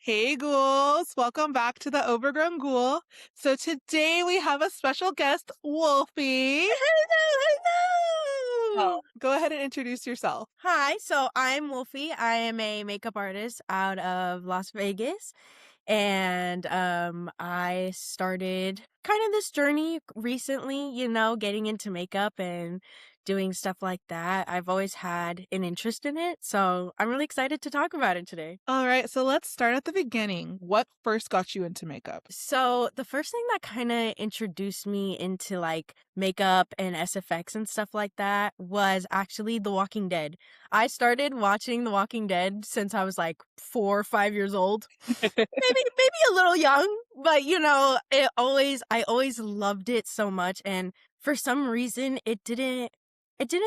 Hey ghouls, welcome back to the Overgrown Ghoul. So today we have a special guest, Wolfie. Hello, Oh, hello. go ahead and introduce yourself. Hi, so I'm Wolfie. I am a makeup artist out of Las Vegas. And I started kind of this journey recently, getting into makeup and doing stuff like that. I've always had an interest in it, so I'm really excited to talk about it today. All right, so let's start at the beginning. What first got you into makeup? So the first thing that kind of introduced me into like makeup and SFX and stuff like that was actually The Walking Dead. I started watching The Walking Dead since I was like 4 or 5 years old. Maybe a little young, but I always loved it so much, and for some reason it didn't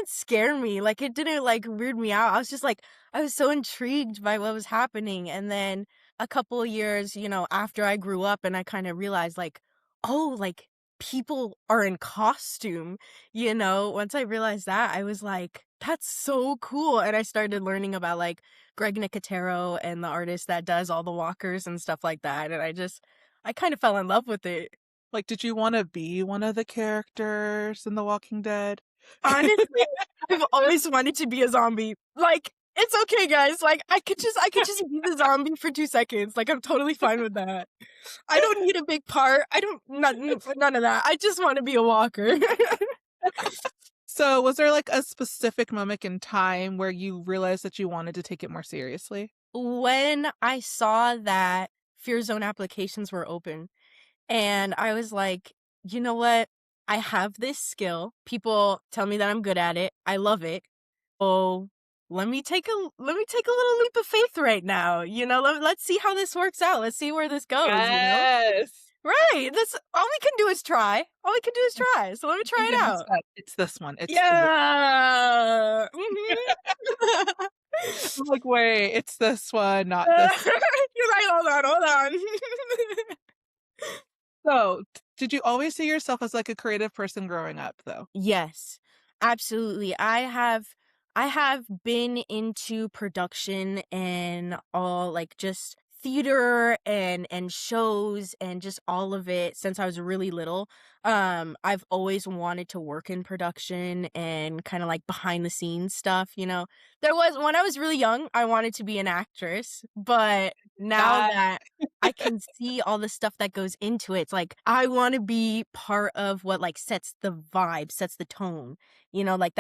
scare me. Like it didn't like weird me out. I was just like I was so intrigued by what was happening. And then a couple of years, after I grew up and I kind of realized like, oh, like people are in costume, once I realized that, I was like, that's so cool. And I started learning about like Greg Nicotero and the artist that does all the walkers and stuff like that. And I kind of fell in love with it. Like, did you want to be one of the characters in The Walking Dead? Honestly, I've always wanted to be a zombie. Like, it's okay, guys. Like, I could just be the zombie for 2 seconds. Like, I'm totally fine with that. I don't need a big part. I don't, none of that. I just want to be a walker. So, was there like a specific moment in time where you realized that you wanted to take it more seriously? When I saw that Fear Zone applications were open, and I was like, you know what? I have this skill. People tell me that I'm good at it. I love it. Oh, let me take a little leap of faith right now. Let's see how this works out. Let's see where this goes. Yes. Right. That's all we can do is try. All we can do is try. So let me try And it then you out. said, it's this one. It's the Yeah. Mhm. I'm like, wait, it's this one, not You're this. like, hold on. So, did you always see yourself as like a creative person growing up, though? Yes, absolutely. I have been into production and all like just theater and shows and just all of it since I was really little. I've always wanted to work in production and kind of like behind the scenes stuff. There was when I was really young, I wanted to be an actress, but now That that I can see all the stuff that goes into it. It's like I want to be part of what like sets the vibe, sets the tone. Like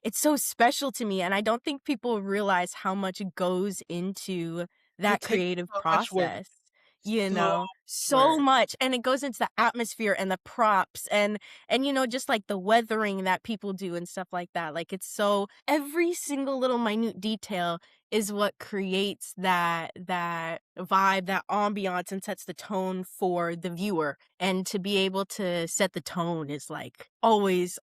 it's so special to me, and I don't think people realize how much goes into it that takes creative so much work. process. So So work. much, and it goes into the atmosphere and the props and just like the weathering that people do and stuff like that. Like it's so every single little minute detail is what creates that vibe, that ambiance, and sets the tone for the viewer. And to be able to set the tone is like always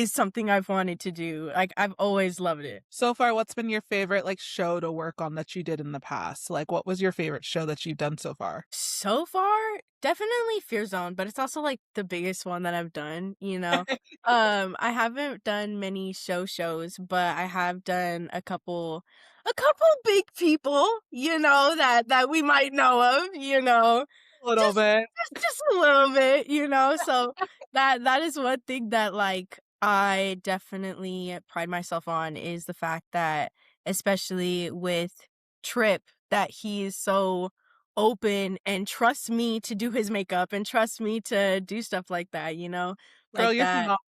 something I've wanted to do. Like I've always loved it. So far, what's been your favorite like show to work on that you did in the past? Like, what was your favorite show that you've done so far? So far, definitely Fear Zone, but it's also like the biggest one that I've done. I haven't done many shows, but I have done a couple big people, that we might know of. A little Just bit. just a little bit. So that is one thing that like I definitely pride myself on is the fact that especially with Trip that he's so open and trusts me to do his makeup and trusts me to do stuff like that. Girl, Like you're that. not.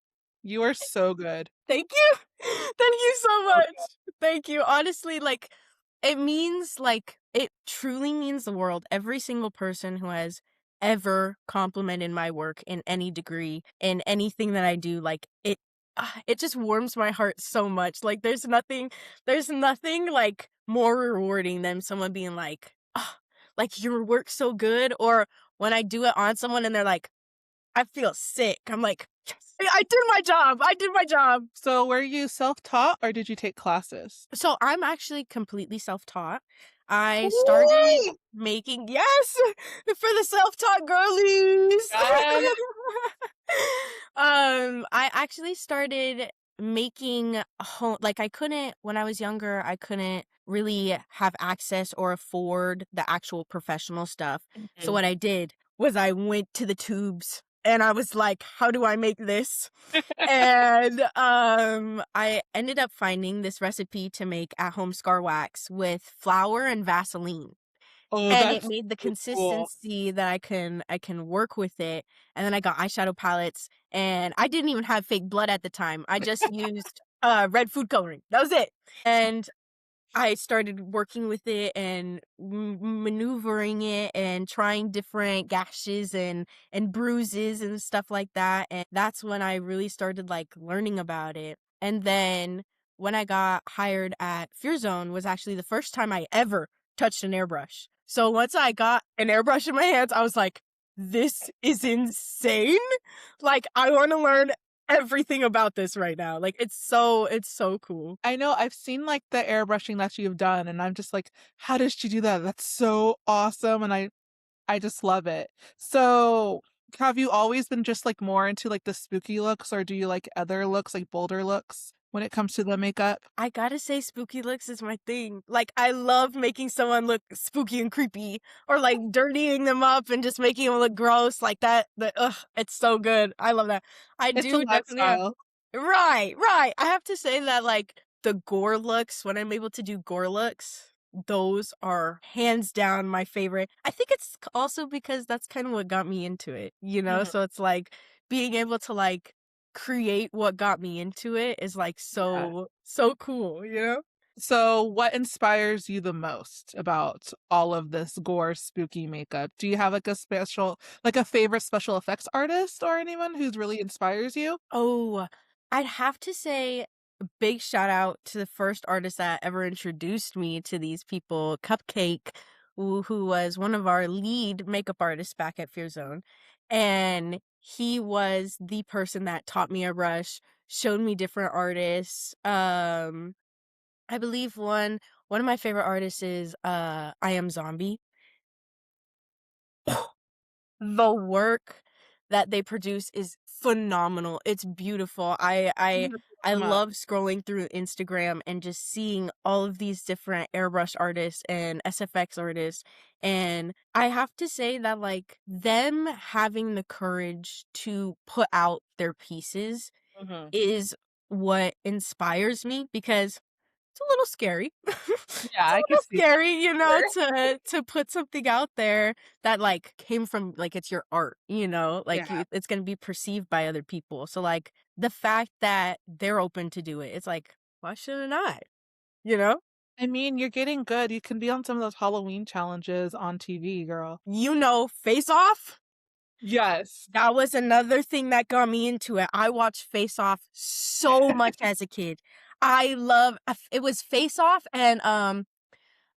You are so good. Thank you. Thank you so So much. good. Thank you. Honestly, like it means like it truly means the world. Every single person who has ever complimented my work in any degree in anything that I do, like it just warms my heart so much. Like there's nothing like more rewarding than someone being like, oh, like your work's so good, or when I do it on someone and they're like, I feel sick. I'm like, yes, I did my job. I did my job. So, were you self-taught or did you take classes? So I'm actually completely self-taught. I started Woo! making, yes, for the self-taught girlies. Yes. I actually started making home like I couldn't when I was younger, I couldn't really have access or afford the actual professional stuff. So Mhm. what I did was I went to the tubes and I was like, how do I make this? And I ended up finding this recipe to make at home scar wax with flour and Vaseline. Oh, And it that's made the so cool. consistency that I can work with it, and then I got eyeshadow palettes, and I didn't even have fake blood at the time. I just used, red food coloring. That was it. And I started working with it and maneuvering it and trying different gashes and bruises and stuff like that, and that's when I really started, like, learning about it. And then when I got hired at Fear Zone was actually the first time I ever touched an airbrush. So once I got an airbrush in my hands, I was like, "This is insane." Like, I wanna learn everything about this right now. Like, it's so cool. I know I've seen like the airbrushing that you've done, and I'm just like, how does she do that? That's so awesome. And I just love it. So have you always been just like more into like the spooky looks, or do you like other looks, like bolder looks when it comes to the makeup? I gotta say spooky looks is my thing. Like, I love making someone look spooky and creepy or, like, dirtying them up and just making them look gross like that. It's so good. I love that. I It's a do definitely have lifestyle. Right, right. I have to say that, like, the gore looks, when I'm able to do gore looks, those are hands down my favorite. I think it's also because that's kinda what got me into it, you know? Mhm. So it's like being able to, like, create what got me into it is, like, Yeah. so cool, you know? So what inspires you the most about all of this gore, spooky makeup? Do you have like a special, like a favorite special effects artist or anyone who's really inspires you? Oh, I'd have to say a big shout out to the first artist that ever introduced me to these people, Cupcake, who was one of our lead makeup artists back at Fear Zone. And he was the person that taught me a brush, showed me different artists. I believe one of my favorite artists is I Am Zombie. The work that they produce is phenomenal. It's beautiful. I I'm I gonna look I them up. love scrolling through Instagram and just seeing all of these different airbrush artists and SFX artists, and I have to say that, like, them having the courage to put out their pieces Mhm. is what inspires me because it's a little scary. Yeah, It's a I can little see that scary, you for know, sure. to put something out there that, like, came from like, it's your art, you know? Yeah. Like, you it's gonna be perceived by other people. So, like, the fact that they're open to do it, it's like, "Why shouldn't I?" You know? I mean, you're getting good. You can be on some of those Halloween challenges on TV, girl. You know, Face Off? Yes. That was another thing that got me into it. I watched Face Off so much as a kid. I love it was Face Off and,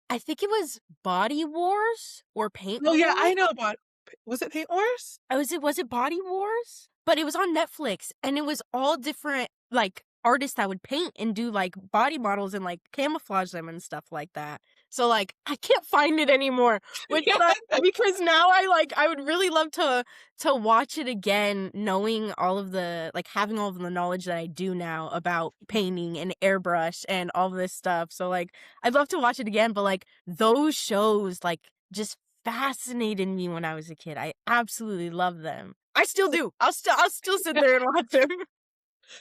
I think it was Body Wars or Paint Oh yeah, Wars? I know about was it Paint Wars? Was it Body Wars? But it was on Netflix, and it was all different, like, artists that would paint and do, like, body models and, like, camouflage them and stuff like that. So, like, I can't find it anymore, which Yeah. sucks because now I would really love to watch it again knowing all of the like, having all of the knowledge that I do now about painting and airbrush and all this stuff. So, like, I'd love to watch it again, but, like, those shows, like, just fascinated me when I was a kid. I absolutely love them. I still do. I'll still sit there and watch them.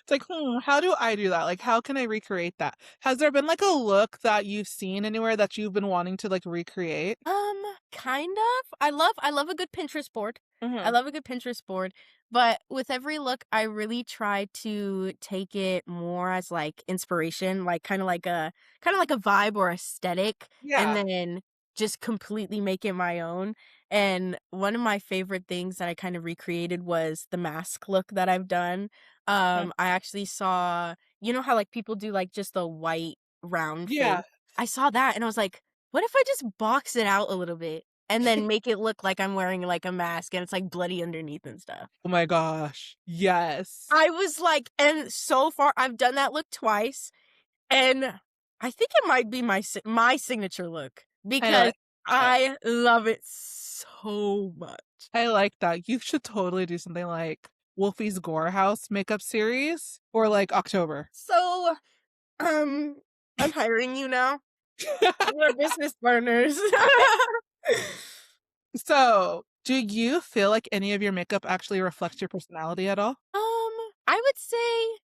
It's like, how do I do that? Like, how can I recreate that? Has there been like a look that you've seen anywhere that you've been wanting to like recreate? Kind of. I love a good Pinterest board. I Mhm. love a good Pinterest board, but with every look, I really try to take it more as like inspiration, like kind of like a vibe or aesthetic, and Yeah. then just completely make it my own. And one of my favorite things that I kind of recreated was the mask look that I've done. Mm. I actually saw, you know how like people do like just the white round face. Yeah. I saw that and I was like, what if I just box it out a little bit and then make it look like I'm wearing, like, a mask and it's, like, bloody underneath and stuff? Oh my gosh. Yes. I was like and so far I've done that look twice, and I think it might be my signature look I because like it. I love it so much. I like that. You should totally do something like Wolfie's Gore House makeup series or like October? So, um, I'm hiring you now. We're business partners. So, do you feel like any of your makeup actually reflects your personality at all? I would say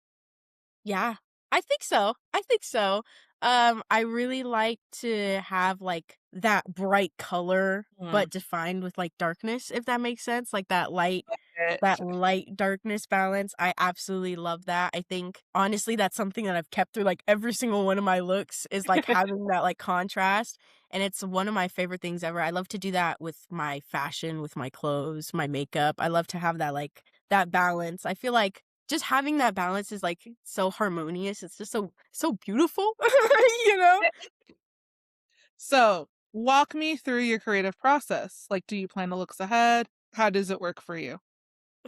yeah, I think so. I think so. I really like to have like that bright color, Mm. but defined with like darkness, if that makes sense. Like It. that light darkness balance. I absolutely love that. I think honestly that's something that I've kept through like every single one of my looks is like having that like contrast. And it's one of my favorite things ever. I love to do that with my fashion, with my clothes, my makeup. I love to have that like that balance. I feel like just having that balance is like so harmonious. It's just so beautiful, you know? So, walk me through your creative process. Like, do you plan the looks ahead? How does it work for you?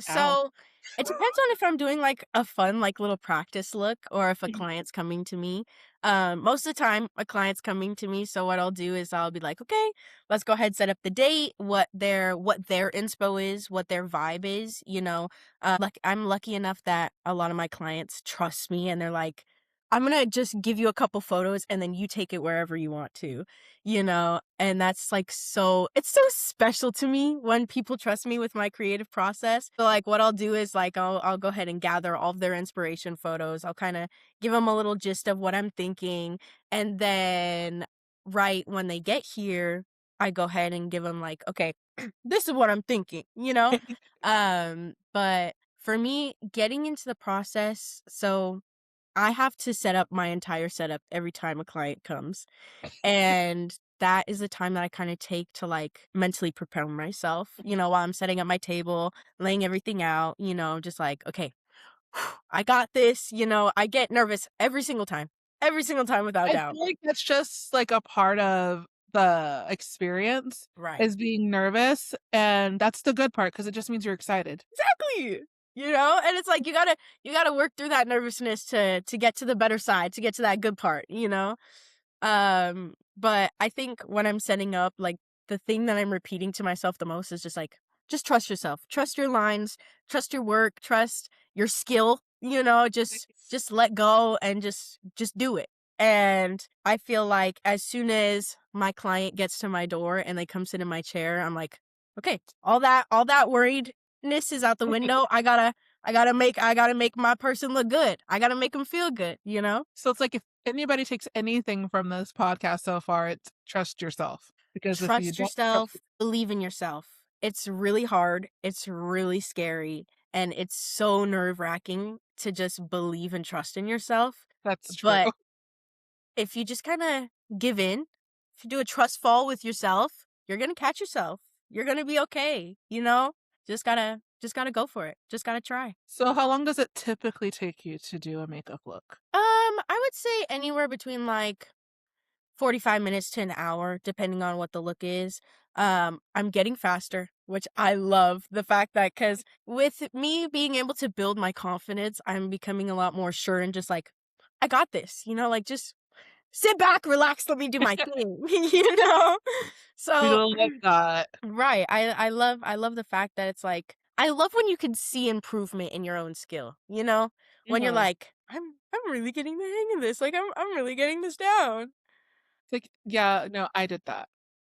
Ow. So, it depends on if I'm doing, like, a fun, like, little practice look or if a client's coming to me. Most of the time, a client's coming to me, so what I'll do is I'll be like, "Okay, let's go ahead, set up the date, what their inspo is, what their vibe is," you know? I'm lucky enough that a lot of my clients trust me, and they're like, "I'm gonna just give you a couple photos, and then you take it wherever you want to." You know? And that's like it's so special to me when people trust me with my creative process. So like what I'll do is like I'll go ahead and gather all of their inspiration photos. I'll kind of give them a little gist of what I'm thinking, and then right when they get here, I go ahead and give them like, okay, this is what I'm thinking, you know? But for me, getting into the process, so I have to set up my entire setup every time a client comes. And that is the time that I kinda take to, like, mentally prepare myself, you know, while I'm setting up my table, laying everything out, you know, just like, "Okay, I got this," you know, I get nervous every single time without I doubt. feel like that's just like a part of the experience Right. is being nervous, and that's the good part because it just means you're excited. Exactly! You know? And it's like you gotta work through that nervousness to get to the better side, to get to that good part, you know? But I think when I'm setting up, like, the thing that I'm repeating to myself the most is just like, just trust yourself. Trust your lines, trust your work, trust your skill, you know, just let go and just do it. And I feel like as soon as my client gets to my door and they come sit in my chair, I'm like, okay, all that worriedness is out the window. I gotta make my person look good. I gotta make them feel good, you know? So it's like if anybody takes anything from this podcast so far, it's trust yourself. Because if you Trust don't trust yourself, believe in yourself. It's really hard, it's really scary, and it's so nerve-wracking to just believe and trust in yourself. that's true. But if you just kinda give in, if you do a trust fall with yourself, you're gonna catch yourself. You're gonna be okay, you know? Just gotta go for it. Just gotta try. So how long does it typically take you to do a makeup look? I would say anywhere between, like 45 minutes to an hour, depending on what the look is. I'm getting faster, which I love the fact that because with me being able to build my confidence, I'm becoming a lot more sure and just like, I got this, you know, like just sit back, relax, let me do my thing, you know? We So, don't love that. right. I love the fact that it's like, I love when you can see improvement in your own skill, you know? When you're Mhm. like, I'm really getting the hang of this. Like I'm really getting this down. It's like, yeah, no, I did that.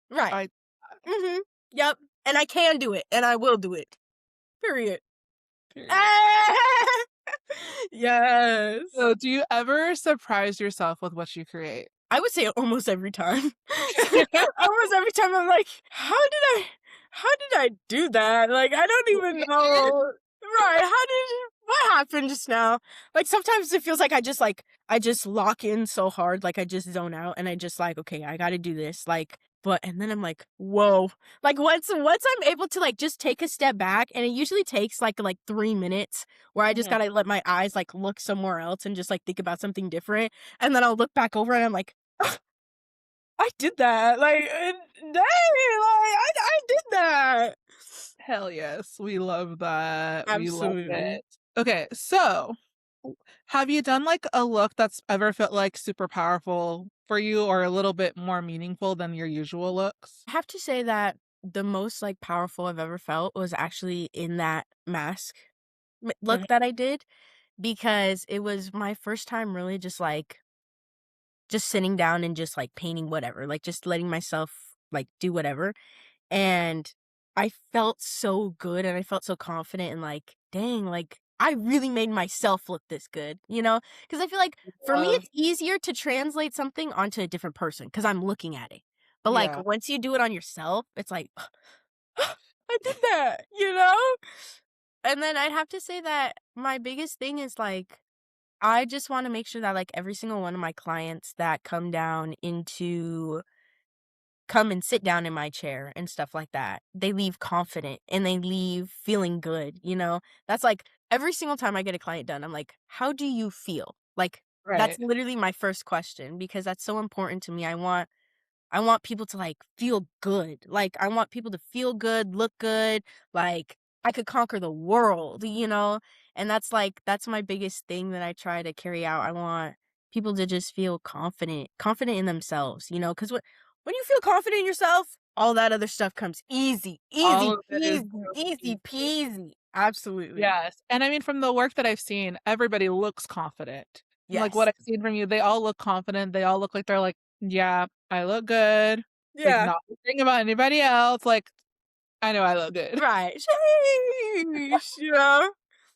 Right. I Mhm. Yep, and I can do it, and I will do it. Period. period. Yes. So do you ever surprise yourself with what you create? I would say almost every time. Almost every time I'm like, "How did I do that?" Like, I don't even know. Right, what happened just now? Like, sometimes it feels like I just lock in so hard, like, I just zone out, and I just like, "Okay, I gotta do this," like, but and then I'm like, "Whoa." Like, once I'm able to, like, just take a step back, and it usually takes, like 3 minutes where I just Mhm. gotta let my eyes, like, look somewhere else and just, like, think about something different, and then I'll look back over and I'm like, I did that, like, dang, like, I did that. Hell yes, we love that. We love Absolutely. it. Okay, so have you done like a look that's ever felt like super powerful for you or a little bit more meaningful than your usual looks? I have to say that the most, like, powerful I've ever felt was actually in that mask. look Mhm. that I did because it was my first time really just like just sitting down and just like painting whatever, like just letting myself like do whatever. And I felt so good and I felt so confident and like, dang, like I really made myself look this good, you know? Because I feel like for me, Love. it's easier to translate something onto a different person because I'm looking at it. But like Yeah. once you do it on yourself, it's like, I did that, you know? And then I'd have to say that my biggest thing is like, I just want to make sure that like every single one of my clients that come and sit down in my chair and stuff like that. They leave confident and they leave feeling good, you know? That's like every single time I get a client done, I'm like, "How do you feel?" Like that's Right. literally my first question because that's so important to me. I want people to, like, feel good. Like, I want people to feel good, look good, like, I could conquer the world, you know? And that's, like that's my biggest thing that I try to carry out. I want people to just feel confident in themselves, you know? Because when you feel confident in yourself, all that other stuff comes easy, All easy of it is peasy, so easy easy. peasy. Absolutely. Yes, and I mean, from the work that I've seen, everybody looks confident. From, like, what Yes. I've seen from you, they all look confident, they all look like they're like, "Yeah, I look good." Like, Yeah. not thinking about anybody else, like, "I know I look good." Right. Sheesh, you know?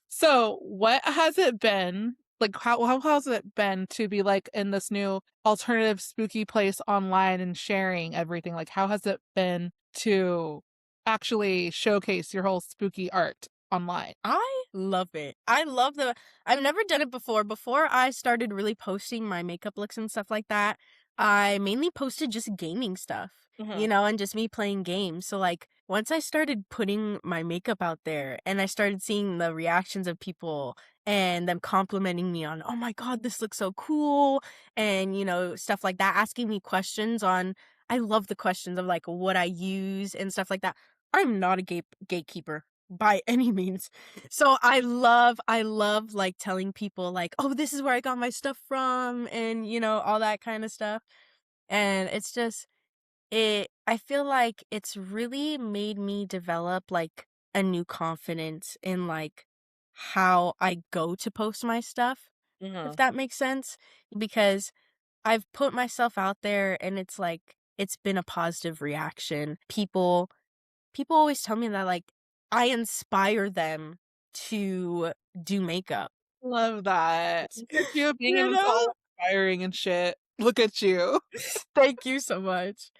So, what has it been like, how has it been to be, like, in this new alternative spooky place online and sharing everything? Like, how has it been to actually showcase your whole spooky art online? I love it. I've never done it before. Before I started really posting my makeup looks and stuff like that, I mainly posted just gaming stuff, Mhm. and just me playing games. So like once I started putting my makeup out there and I started seeing the reactions of people and them complimenting me on, "Oh my god, this looks so cool." And stuff like that, asking me questions on I love the questions of like what I use and stuff like that. I'm not a gatekeeper by any means. So I love, like, telling people, like, "Oh, this is where I got my stuff from," and, all that kinda stuff, and it's just I feel like it's really made me develop, like, a new confidence in, like, how I go to post my stuff, if Mhm. that makes sense, because I've put myself out there and it's like it's been a positive reaction. People always tell me that, like, I inspire them to do makeup. Love that. Look at you being You in this know? all inspiring and shit. Look at you. Thank you so much.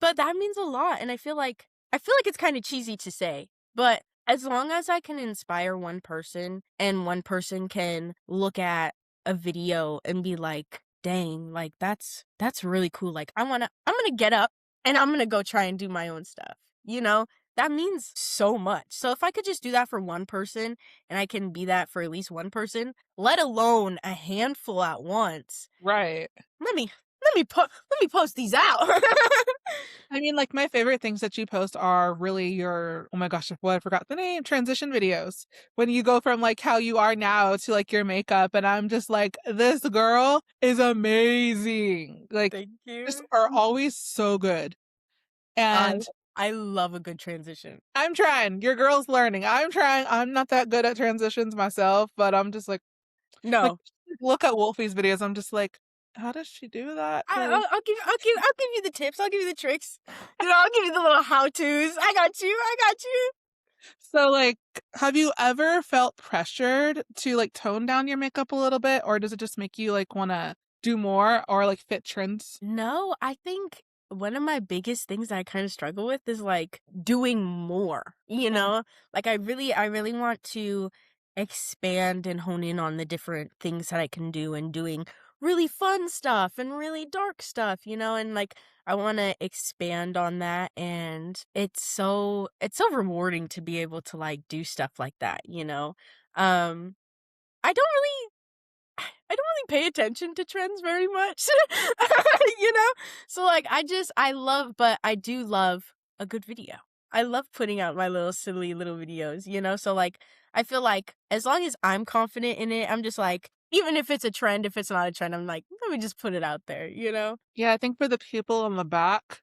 But that means a lot, and I feel like it's kinda cheesy to say, but as long as I can inspire one person and one person can look at a video and be like, "Dang, like, that's really cool, like, I'm gonna get up and I'm gonna go try and do my own stuff," you know? That means so much. So if I could just do that for one person and I can be that for at least one person, let alone a handful at once, Right. let me let me post these out. I mean, like, my favorite things that you post are really your oh my gosh, what I forgot the name, transition videos. When you go from, like, how you are now to, like, your makeup, and I'm just like, "This girl is amazing." Like, Thank just you. are always so good. I And I love a good transition. I'm trying, your girl's learning. I'm trying, I'm not that good at transitions myself, but I'm just like, No. look at Wolfie's videos, I'm just like, "How does she do that?" I 'Cause I'll give you the tips, I'll give you the tricks. I'll give you the little how-tos. I got you. so, like, have you ever felt pressured to, like, tone down your makeup a little bit, or does it just make you, like, wanna do more or, like, fit trends? No, I think one of my biggest things that I kind of struggle with is like doing more, you Mm, know? Like I really want to expand and hone in on the different things that I can do and doing really fun stuff and really dark stuff, and like I want to expand on that and it's so rewarding to be able to like do stuff like that. Um I don't really I don't really pay attention to trends very much, you know? So, like, but I do love a good video. I love putting out my little silly little videos? So, like, I feel like as long as I'm confident in it, I'm just like, even if it's a trend, if it's not a trend, I'm like, let me just put it out there? yeah, I think for the people in the back,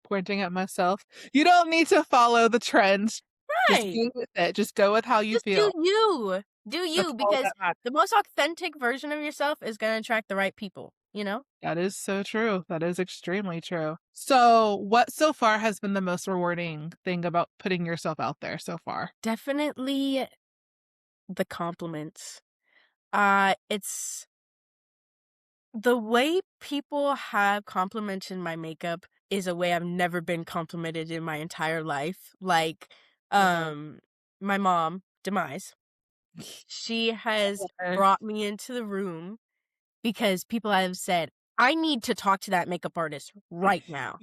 pointing at myself, you don't need to follow the trends. Just Right. go with it. Just go with how you Just do feel. you. Do That's you, all because that matters. the most authentic version of yourself is gonna attract the right people, you know? That is so true. That is extremely true. So, what so far has been the most rewarding thing about putting yourself out there so far? Definitely the compliments. It's the way people have complimented my makeup is a way I've never been complimented in my entire life. Like, Wow. um, my mom, Demise, she has Okay. brought me into the room because people have said, "I need to talk to that makeup artist right now."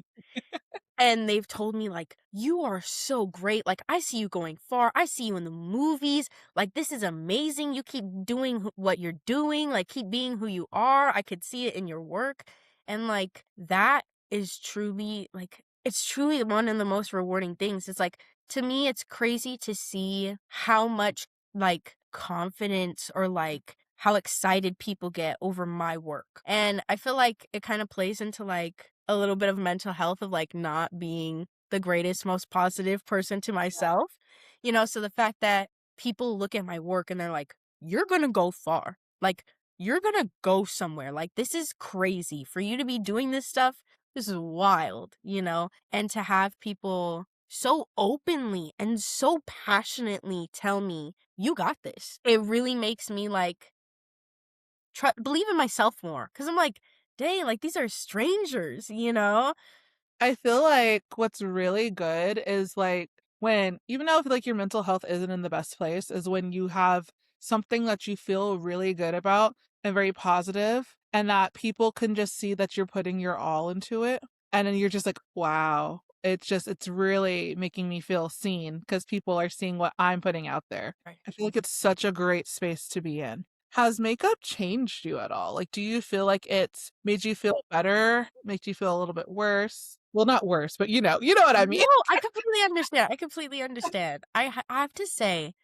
And they've told me, like, "You are so great. Like, I see you going far. I see you in the movies. Like, this is amazing. You keep doing what you're doing. Like, keep being who you are. I could see it in your work." And, like, that is truly, like, it's truly one of the most rewarding things. It's like, to me, it's crazy to see how much, like, confidence or, like, how excited people get over my work. And I feel like it kind of plays into, like, a little bit of mental health of, like, not being the greatest, most positive person to myself, so the fact that people look at my work and they're like, "You're gonna go far. Like, you're gonna go somewhere. Like, this is crazy. For you to be doing this stuff, this is wild," And to have people so openly and so passionately tell me, "You got this." It really makes me, like, believe in myself more, because 'cause I'm like, "Dang, like, these are strangers?" I feel like what's really good is, like, when even though if, like, your mental health isn't in the best place, is when you have something that you feel really good about and very positive, and that people can just see that you're putting your all into it, and then you're just like, "Wow." It's really making me feel seen because people are seeing what I'm putting out there. Right. I feel like it's such a great space to be in. Has makeup changed you at all? Like, do you feel like it's made you feel better, made you feel a little bit worse? Well, not worse, but you know what I mean. No, I completely understand, I completely understand. I have to say,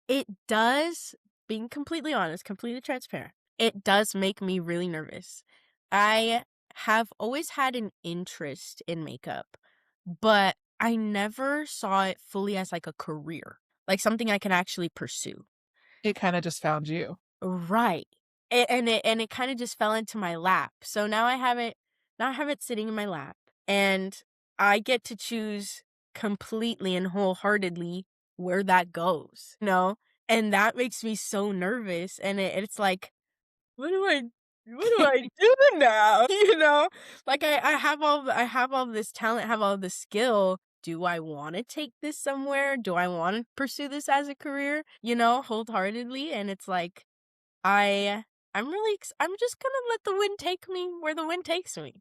it does, being completely honest, completely transparent, it does make me really nervous. I have always had an interest in makeup, but I never saw it fully as, like, a career, like, something I can actually pursue. It kinda just found you. Right. And it kinda just fell into my lap. So now I have it sitting in my lap, and I get to choose completely and wholeheartedly where that goes? And that makes me so nervous, and it's like, "What do I do now?" Like, I have all this talent, have all this skill. Do I wanna take this somewhere? Do I wanna pursue this as a career, wholeheartedly? And it's like, I I'm just gonna let the wind take me where the wind takes me?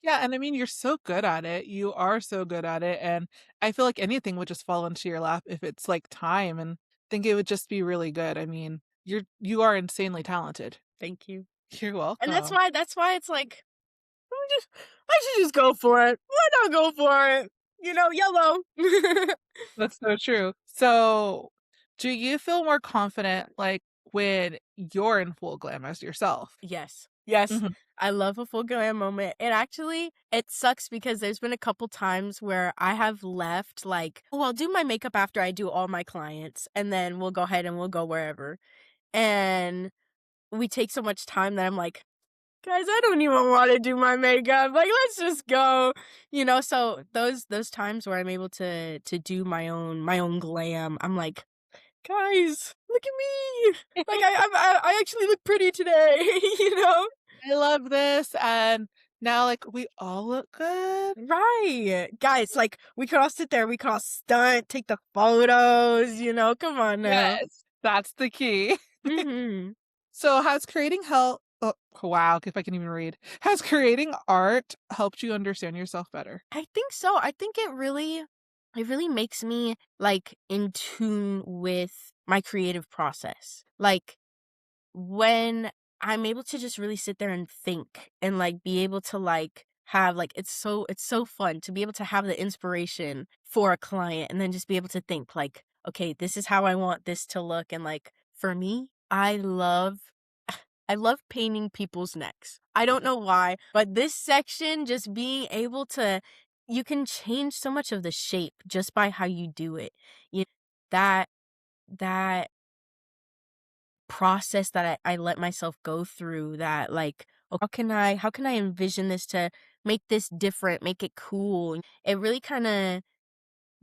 Yeah, and I mean, you're so good at it. You are so good at it, and I feel like anything would just fall into your lap if it's, like, time, and think it would just be really good. I mean, you are insanely talented. Thank you. You're And that's welcome. why that's why it's like, let me just I should just go for it. Why not go for it? YOLO. That's so true. So, do you feel more confident, like, when you're in full glam as yourself? Yes. Yes. Mhm. I love a full glam moment. It sucks because there's been a couple times where I have left, like, "Oh, I'll do my makeup after I do all my clients, and then we'll go ahead and we'll go wherever." And we take so much time that I'm like, "Guys, I don't even wanna do my makeup, like, let's just go." So those times where I'm able to do my own glam, I'm like, "Guys, look at me. Like, I actually look pretty today," you know? I love this, and now, like, we all look good. Right. Guys, like, we could all sit there, we could all stunt, take the photos, come on now. Yes, that's the key. Mhm. So, has creating help oh, wow, if I can even read. Has creating art helped you understand yourself better? I think so. I think it really makes me, like, in tune with my creative process. Like, when I'm able to just really sit there and think and, like, be able to, like, have, like, it's so fun to be able to have the inspiration for a client and then just be able to think, like, "Okay, this is how I want this to look," and, like, for me, I love painting people's necks. I don't know why, but this section, just being able to you can change so much of the shape just by how you do it. You that that process that I let myself go through that like, "Oh, how can I envision this to make this different, make it cool?" It really kinda,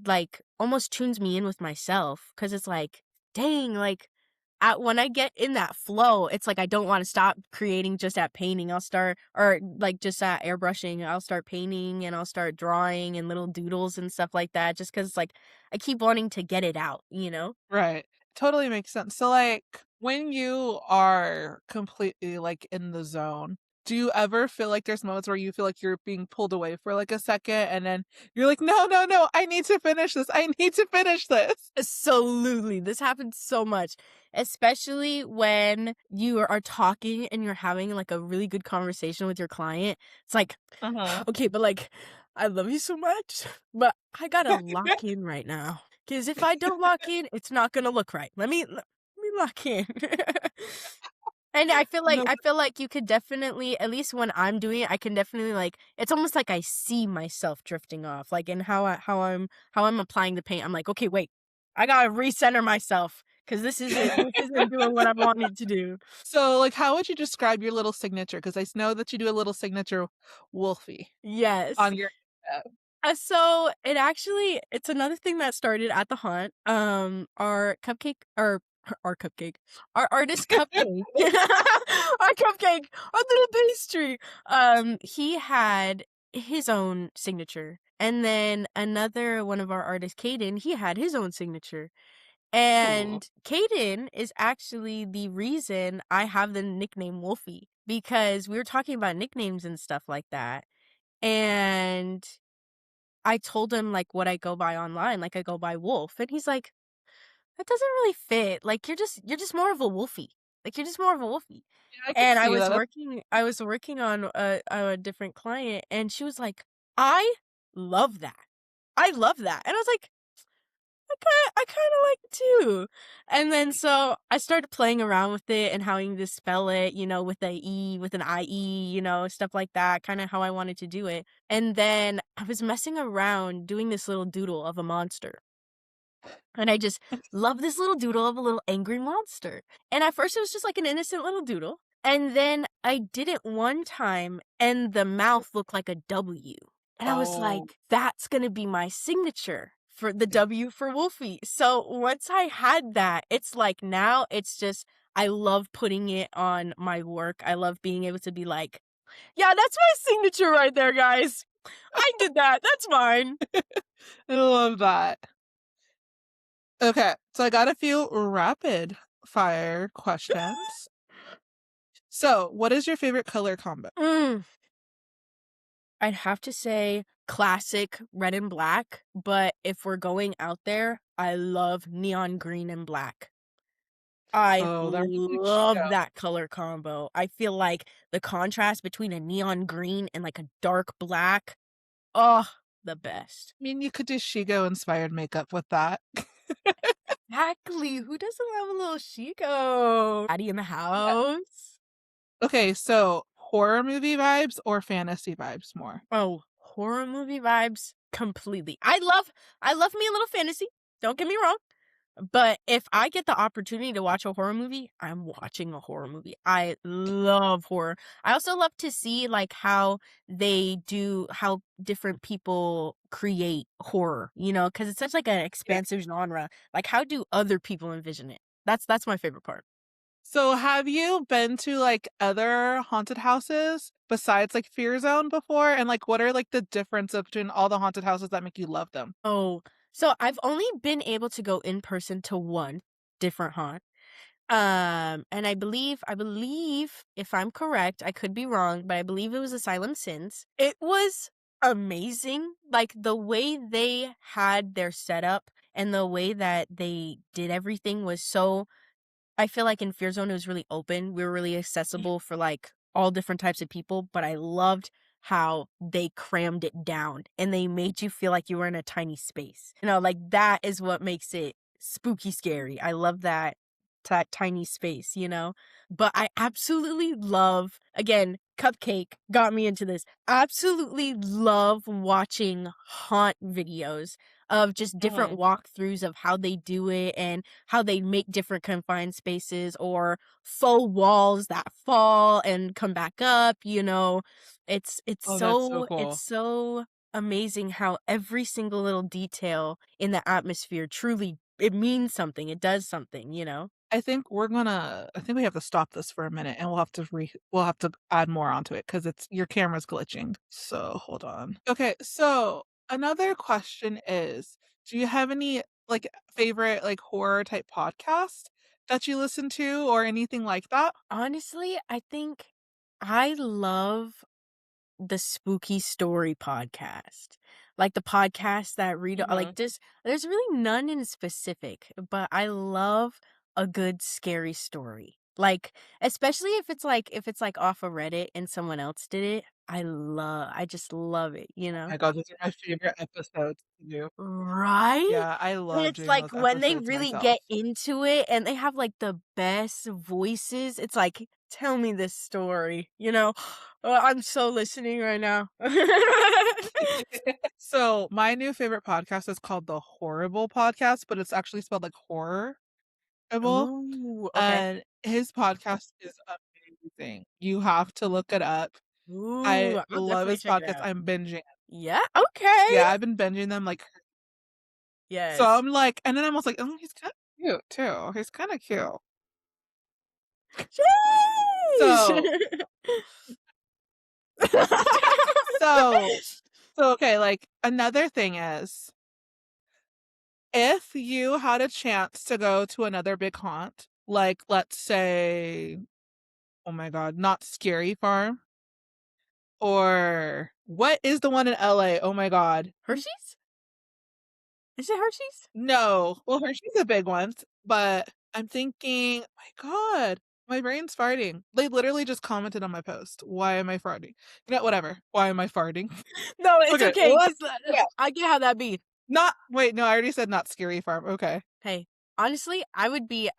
like, almost tunes me in with myself because it's like, "Dang," like, when I get in that flow, it's like I don't wanna stop creating just at painting. I'll start or, like, just at airbrushing, I'll start painting and I'll start drawing and little doodles and stuff like that just because like, I keep wanting to get it out, you know? Right. Totally makes sense. So, like, when you are completely, like, in the zone, do you ever feel like there's moments where you feel like you're being pulled away for, like, a second, and then you're like, "No, no, no, I need to finish this. I need to finish this." Absolutely. This happens so much, especially when you are talking and you're having like a really good conversation with your client. It's like, Uh-huh. okay, but like, I love you so much, but I gotta lock in right now. Because if I don't lock in, it's not gonna look right. Let me lock in. And No. I feel like you could definitely at least when I'm doing it, I can definitely, like it's almost like I see myself drifting off, like, in how I'm applying the paint, I'm like, "Okay, wait, I gotta recenter myself because this isn't doing what I wanted to do." So, like, how would you describe your little signature? Because I know that you do a little signature Wolfie Yes. on your So it's another thing that started at the haunt. Our cupcake or our cupcake, our artist cupcake, our cupcake, our little pastry. He had his own signature, and then another one of our artists, Caden, he had his own signature. Ooh. And Caden is actually the reason I have the nickname Wolfie because we were talking about nicknames and stuff like that. And I told him, like, what I go by online, like, I go by Wolf, and he's like, "That doesn't really fit, like, you're just more of a Wolfie. Like, you're just more of a Wolfie." Yeah, I could And see that. I was working on a different client, and she was like, "I love that. I love that." And I was like, I kinda like it too." And then so I started playing around with it and how you just spell it, with a E, with an IE, stuff like that, kinda how I wanted to do it. And then I was messing around doing this little doodle of a monster. And I just love this little doodle of a little angry monster. And at first it was just like an innocent little doodle. And then I did it one time and the mouth looked like a W. And I was Oh. like, that's going to be my signature for the W for Wolfie. So once I had that, it's like now it's just, I love putting it on my work. I love being able to be like, yeah, that's my signature right there, guys. I did that. That's mine. I love that. Okay, so I got a few rapid fire questions. So, what is your favorite color combo? Mm. I'd have to say classic red and black, but if we're going out there, I love neon green and black. I Oh, that was like love Chico. that color combo. I feel like the contrast between a neon green and like a dark black, oh, the best. I mean, you could do Shigo inspired makeup with that. Exactly. Who doesn't love a little Chico? Daddy in the Yeah. house. Okay, so horror movie vibes or fantasy vibes more? Oh, horror movie vibes completely. I love me a little fantasy. Don't get me wrong. But if I get the opportunity to watch a horror movie, I'm watching a horror movie. I love horror. I also love to see like how different people create horror, because it's such like an Yeah. expansive genre. Like how do other people envision it? That's my favorite part. So, have you been to like other haunted houses besides like Fear Zone before? And like, what are like the differences between all the haunted houses that make you love them? Oh, so I've only been able to go in person to one different haunt. And I believe, if I'm correct, I could be wrong, but I believe it was Asylum Sins. It was amazing. Like the way they had their setup and the way that they did everything was so I feel like in Fear Zone it was really open. We were really accessible for like all different types of people, but I loved how they crammed it down and they made you feel like you were in a tiny space. Like that is what makes it spooky scary. I love that that tiny space, you know? But I absolutely love, again, Cupcake got me into this. Absolutely love watching haunt videos of just different Mhm. walkthroughs of how they do it and how they make different confined spaces or faux walls that fall and come back up, you know. It's Oh, that's so so it's cool. so amazing how every single little detail in the atmosphere truly it means something, it does something, you know? I think we have to stop this for a minute, and we'll have to add more onto it because it's your camera's glitching. So, hold on. Okay, so another question is, do you have any, like, favorite, like, horror type podcast that you listen to or anything like that? Honestly, I think I love the spooky story podcast. Like the podcasts that read like Mhm. just there's really none in specific, but I love a good scary story. Like especially if it's like off of Reddit and someone else did it, I just love it, you Oh know? my god, those are my favorite episodes to do. Right? Yeah, I And love it's doing like those when they episodes really get myself. into it and they have like the best voices, it's like, tell me this story, you know? I'm so listening right now. So, my new favorite podcast is called The Horrible Podcast, but it's actually spelled like horror able, Ooh, okay. and his podcast is amazing. You have to look it up. I Ooh, I'll love definitely his check it podcast. out. I'm binging. Yeah, okay. Yeah, I've been binging them, like so Yes. I'm like and then I was like, "Oh, he's kinda cute too. He's kinda cute." Sheesh! So so okay, like, another thing is, if you had a chance to go to another big haunt, like, let's say, oh my god, not Scary Farm, or what is the one in LA? Oh my god. Hershey's? Is it Hershey's? No. Well, Hershey's a big one, but I'm thinking, my god, my brain's farting. They literally just commented on my post. Why am I farting? You know, whatever. Why am I farting? No, it's Okay, okay, let's 'cause, yeah. I get how that be. Not wait, no, I already said not Scary Farm. Okay. Hey, honestly, I would be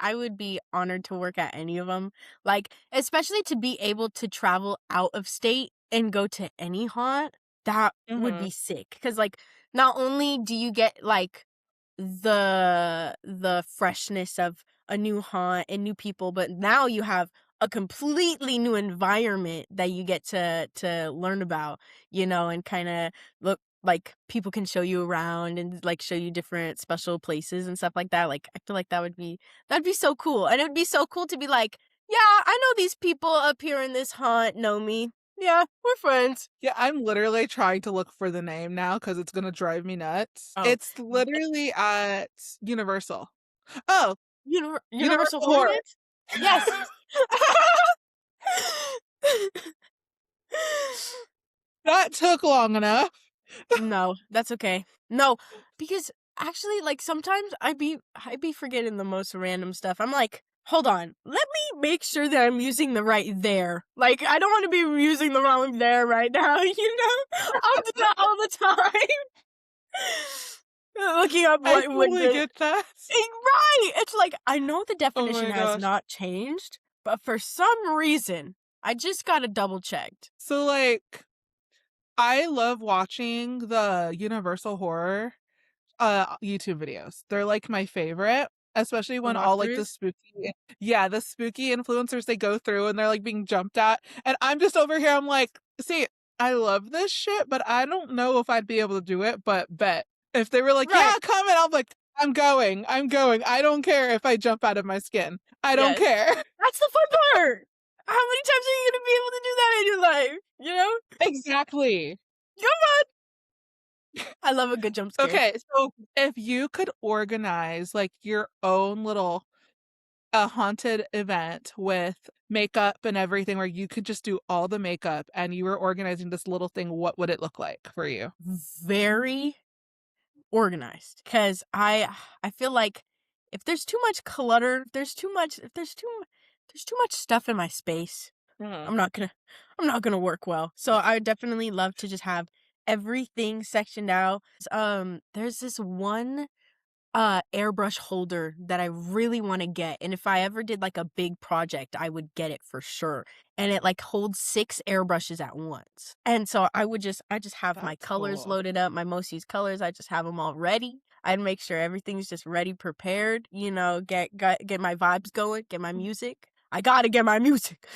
honored to work at any of them. Like, especially to be able to travel out of state and go to any haunt, that would be Mhm. sick. Cause like, not only do you get like the freshness of a new haunt and new people, but now you have a completely new environment that you get to learn about, you know, and kind of look like people can show you around and like show you different special places and stuff like that. Like I feel like that'd be so cool. And it would be so cool to be like, yeah, I know these people up here in this haunt know me. Yeah, we're friends. Yeah, I'm literally trying to look for the name now because it's gonna drive me nuts. Oh, It's literally at Universal. Oh, Universal Universal Horror Horror. Nights? Yes. That took long enough. No, that's okay. No, because actually, like sometimes I be forgetting the most random stuff. I'm like, hold on, let me make sure that I'm using the right there. Like, I don't want to be using the wrong there right now. You know, I'll do that all the time. Looking up I what would totally the get that. right. It's like I know the Oh definition my has gosh. not changed, but for some reason, I just got to double checked. So, like, I love watching the Universal Horror, YouTube videos. They're, like, my favorite, especially The when all, like, the walkthroughs, spooky yeah, the spooky influencers, they go through and they're, like, being jumped at, and I'm just over here, I'm like, "See, I love this shit, but I don't know if I'd be able to do it, but bet." If they were like, "Yeah, right? come in," I'm like, I'm going. I don't care if I jump out of my skin. I don't Yes. care." That's the fun part! How many times are you gonna be able to do that in your life? You know? Exactly. Come on! I love a good jump scare. Okay, so if you could organize, like, your own little, haunted event with makeup and everything where you could just do all the makeup and you were organizing this little thing, what would it look like for you? Very organized, 'cause I feel like if there's too much clutter, if there's too much stuff in my space, Mhm. I'm not gonna I'm not gonna work well. So I would definitely love to just have everything sectioned out. There's this one airbrush holder that I really wanna get, and if I ever did, like, a big project, I would get it for sure, and it, like, holds 6 airbrushes at once, and so I just have my That's colors cool. loaded up, my most used colors, I just have them all ready. I'd make sure everything's just ready, prepared, you know, get my vibes going, get my music. I gotta get my music.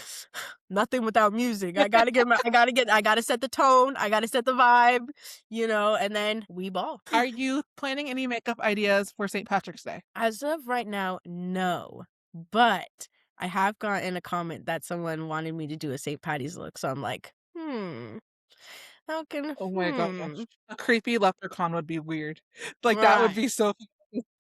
Nothing without music. I gotta set the tone, I gotta set the vibe, you know, and then we ball. Are you planning any makeup ideas for St. Patrick's Day? As of right now, no. But I have gotten a comment that someone wanted me to do a St. Patty's look, so I'm like, how can Oh my gosh. A creepy leprechaun would be weird. Like, that would right, be so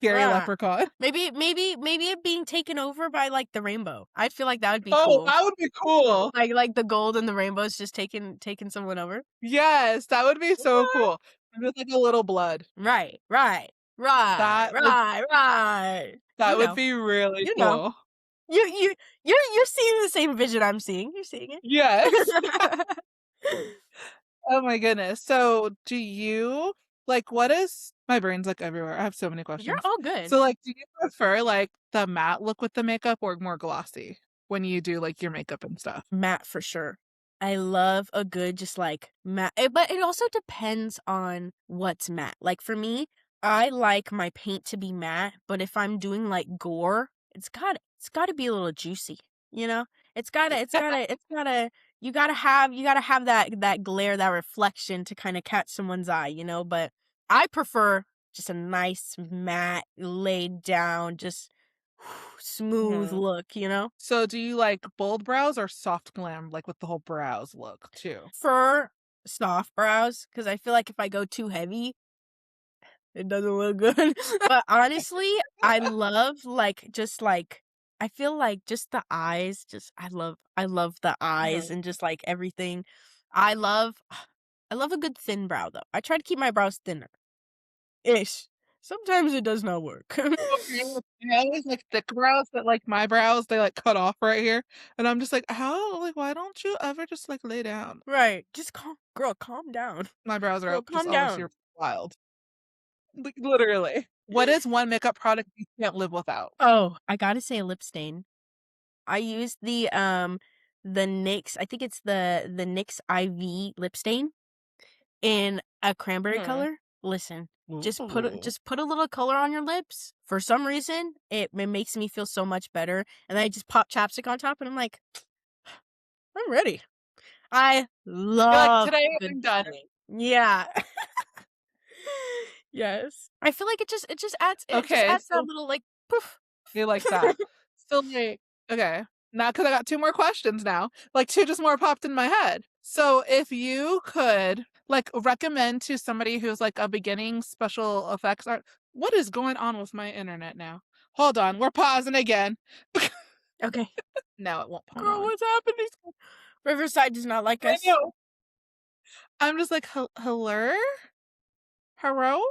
scary right. leprechaun. Maybe it being taken over by, like, the rainbow. I feel like that would be Oh, cool. that would be cool. Like, the gold and the rainbow's just taking someone over. Yes, that would be so What? cool. With, like, a little blood. Right, right, right, That would right, right. that You would know, be really you know. cool. You're seeing the same vision I'm seeing. You're seeing Yes. it. Oh my goodness. So, do you like, what is my brain's, like, everywhere. I have so many You're questions. all good. So, like, do you prefer, like, the matte look with the makeup or more glossy when you do, like, your makeup and stuff? Matte for sure. I love a good just like matte, but it also depends on what's matte. Like for me, I like my paint to be matte, but if I'm doing like gore, it's got to be a little juicy, you know? It's gotta you gotta have that glare, that reflection to kind of catch someone's eye, you know? But I prefer just a nice matte laid down just smooth Mhm. look, you know? So, do you like bold brows or soft glam, like, with the whole brows look too? For soft brows, because I feel like if I go too heavy, it doesn't look good. But honestly, I love, I feel like just the eyes, just I love the eyes Mhm. and just, like, everything. I love I love a good thin brow, though. I try to keep my brows thinner-ish. Sometimes it does not work. Okay, I always like thick brows, but, like, my brows, they, like, cut off right here, and I'm just like, "How? Like, why don't you ever just, like, lay down?" Right. Just calm down. My brows are Girl, out just calm always here down. wild. Like, literally. What is one makeup product you can't live without? Oh, I gotta say a lip stain. I use the NYX, I think it's the NYX IV lip stain in a cranberry Hmm. color. Listen, Ooh. just put a little color on your lips. For some reason, it makes me feel so much better, and then I just pop chapstick on top, and I'm like, "I'm ready." I You're like, love "Today good I'm lip done." stain. Yeah. Yes. I feel like it just Okay, adds that so little, like, poof. you like that. So, like, okay, now because I got 2 more questions now, like, 2 just more popped in my head. So, if you could, like, recommend to somebody who's, like, a beginning special effects art what is going on with my internet now? Hold on, we're pausing again. Okay. No, it won't hold Girl, on. what's happening? Riverside does not like I us. know. I'm just like, Hello? Hello?"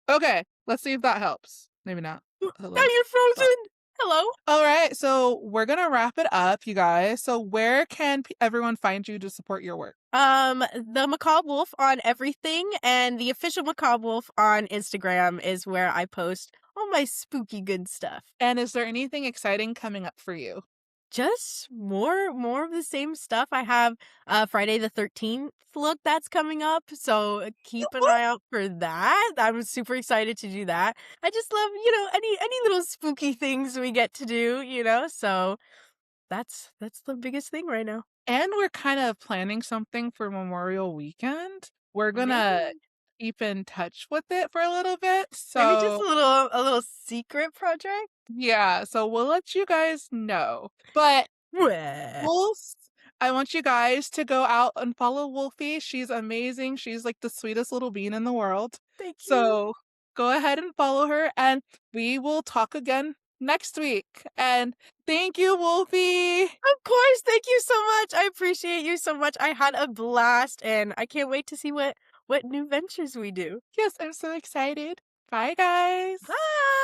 Okay, let's see if that helps. Maybe not. Now Hello? you're Oh. frozen. Hello. Alright, so we're gonna wrap it up, you guys. So where can p everyone find you to support your work? The Macabre Wolf on everything, and the official Macabre Wolf on Instagram is where I post all my spooky good stuff. And is there anything exciting coming up for you? Just more of the same stuff. I have Friday the 13th look that's coming up, so keep an eye out for that. I'm super excited to do that. I just love, you know, any little spooky things we get to do, you know. So that's the biggest thing right now. And we're kind of planning something for Memorial Weekend. We're gonna Yay. keep in touch with it for a little bit, Maybe just so a little secret project? yeah, so we'll let you guys know. But Mwah. Wolves, I want you guys to go out and follow Wolfie. She's amazing. She's like the sweetest little bean in the world. Thank you. So go ahead and follow her, and we will talk again next week. And thank you, Wolfie. Of course, thank you so much. I appreciate you so much. I had a blast, and I can't wait to see what new ventures we do. Yes, I'm so excited. Bye, guys. Bye.